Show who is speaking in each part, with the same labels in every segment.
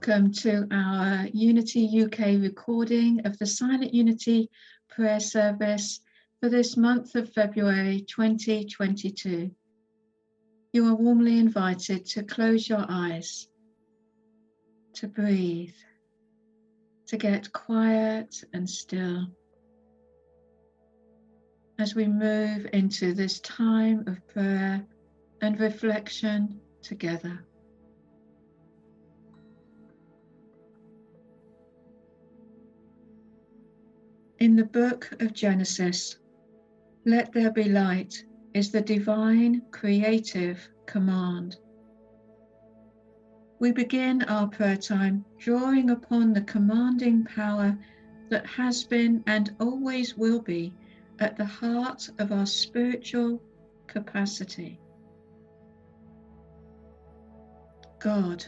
Speaker 1: Welcome to our Unity UK recording of the Silent Unity prayer service for this month of February 2022. You are warmly invited to close your eyes, to breathe, to get quiet and still as we move into this time of prayer and reflection together. In the book of Genesis, "Let there be light" is the divine creative command. We begin our prayer time drawing upon the commanding power that has been and always will be at the heart of our spiritual capacity. God,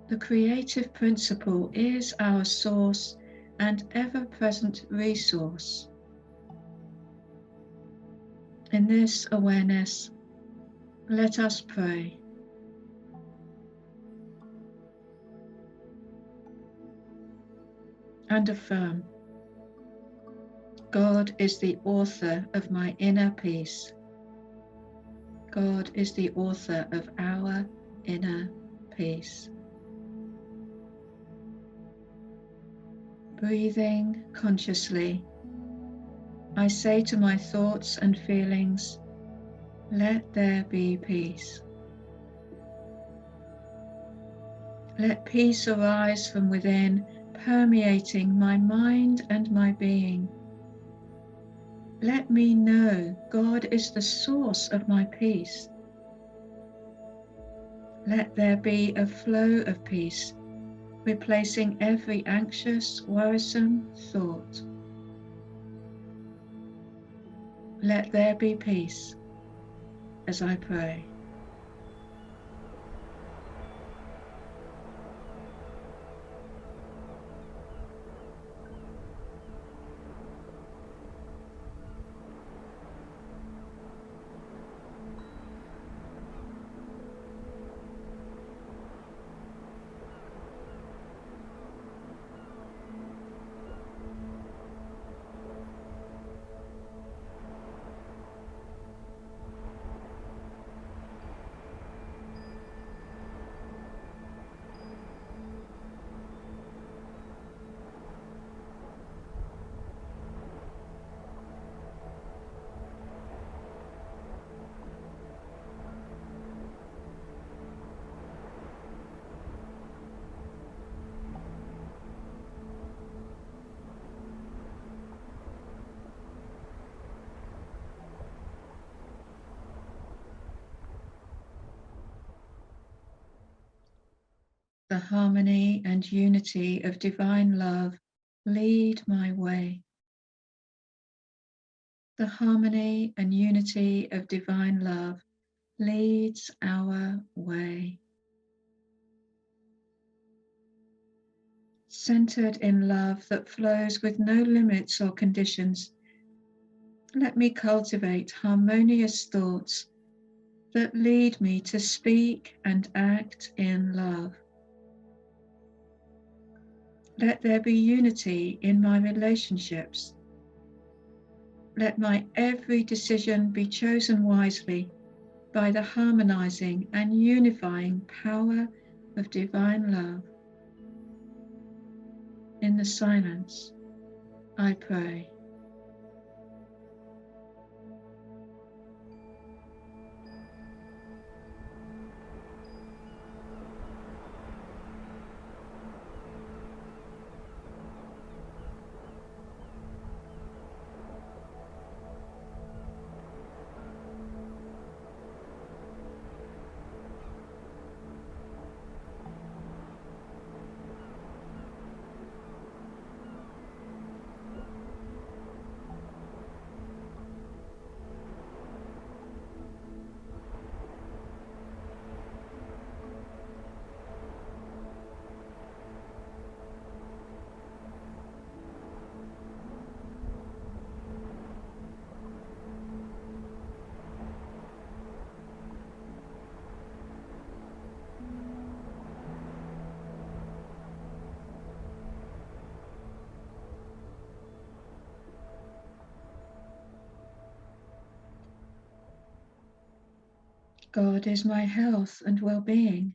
Speaker 1: the creative principle, is our source and ever-present resource. In this awareness, let us pray. And affirm, God is the author of my inner peace. God is the author of our inner peace. Breathing consciously, I say to my thoughts and feelings, let there be peace. Let peace arise from within, permeating my mind and my being. Let me know God is the source of my peace. Let there be a flow of peace, replacing every anxious, worrisome thought. Let there be peace as I pray. The harmony and unity of divine love lead my way. The harmony and unity of divine love leads our way. Centered in love that flows with no limits or conditions, let me cultivate harmonious thoughts that lead me to speak and act in love. Let there be unity in my relationships. Let my every decision be chosen wisely by the harmonizing and unifying power of divine love. In the silence, I pray. God is my health and well-being.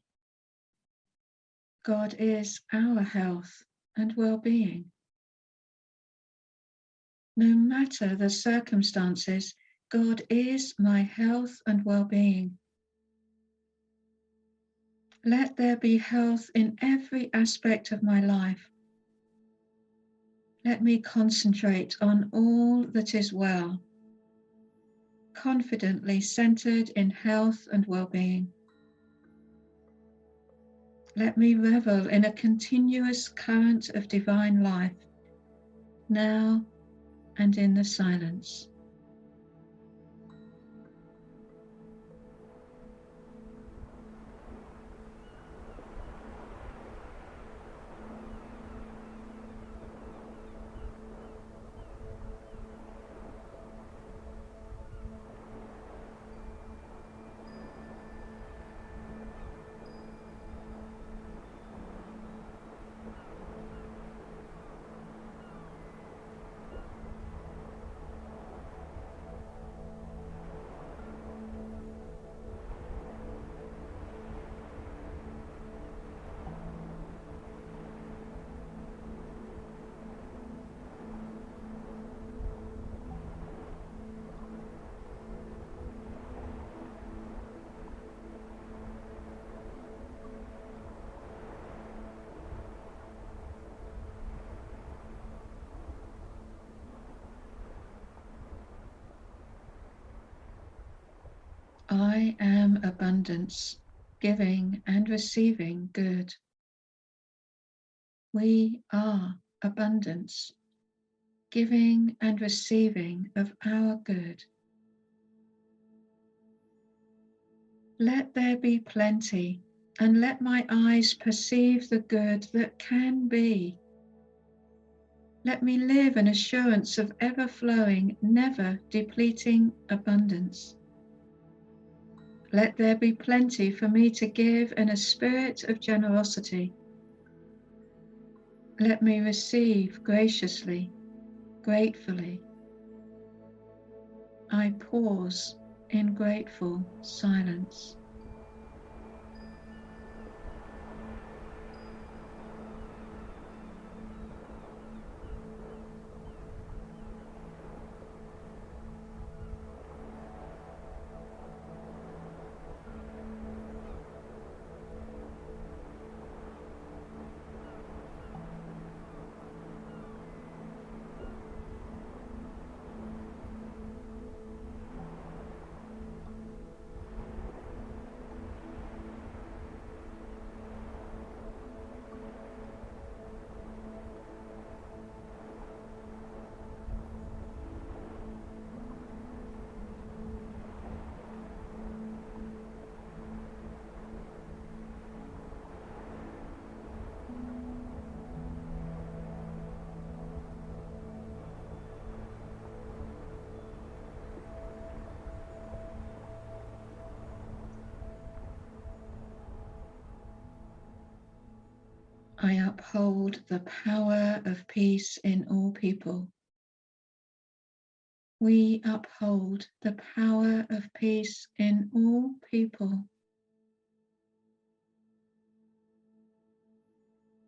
Speaker 1: God is our health and well-being. No matter the circumstances, God is my health and well-being. Let there be health in every aspect of my life. Let me concentrate on all that is well, confidently centered in health and well-being. Let me revel in a continuous current of divine life, now and in the silence. I am abundance, giving and receiving good. We are abundance, giving and receiving of our good. Let there be plenty, and let my eyes perceive the good that can be. Let me live in assurance of ever-flowing, never depleting abundance. Let there be plenty for me to give in a spirit of generosity. Let me receive graciously, gratefully. I pause in grateful silence. I uphold the power of peace in all people. We uphold the power of peace in all people.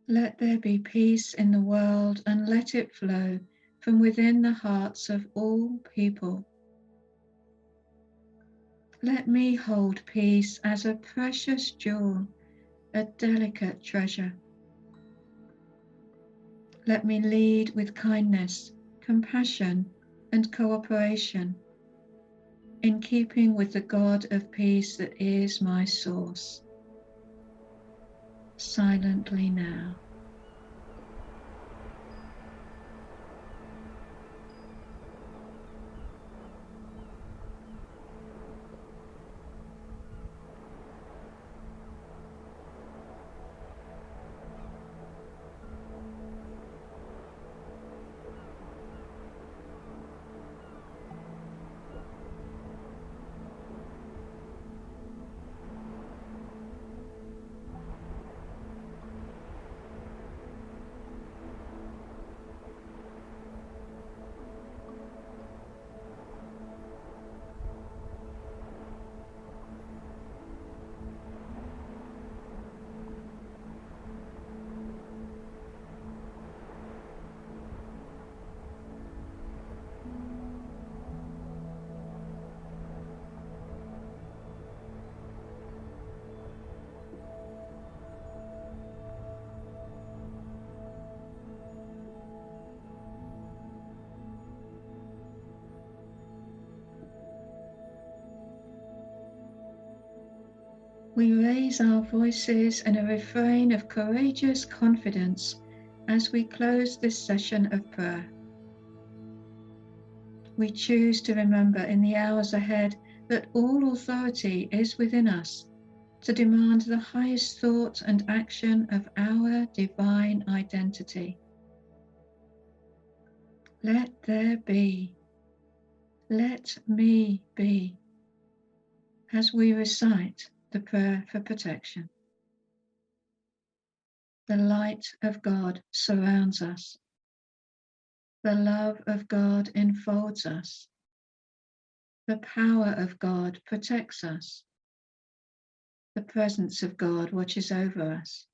Speaker 1: Let there be peace in the world, and let it flow from within the hearts of all people. Let me hold peace as a precious jewel, a delicate treasure. Let me lead with kindness, compassion, and cooperation, in keeping with the God of peace that is my source. Silently now. We raise our voices in a refrain of courageous confidence as we close this session of prayer. We choose to remember in the hours ahead that all authority is within us to demand the highest thought and action of our divine identity. Let there be, let me be, as we recite the prayer for protection. The light of God surrounds us. The love of God enfolds us. The power of God protects us. The presence of God watches over us.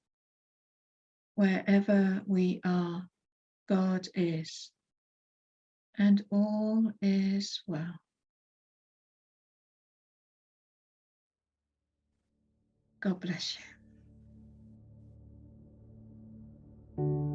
Speaker 1: Wherever we are, God is, and all is well. God bless you.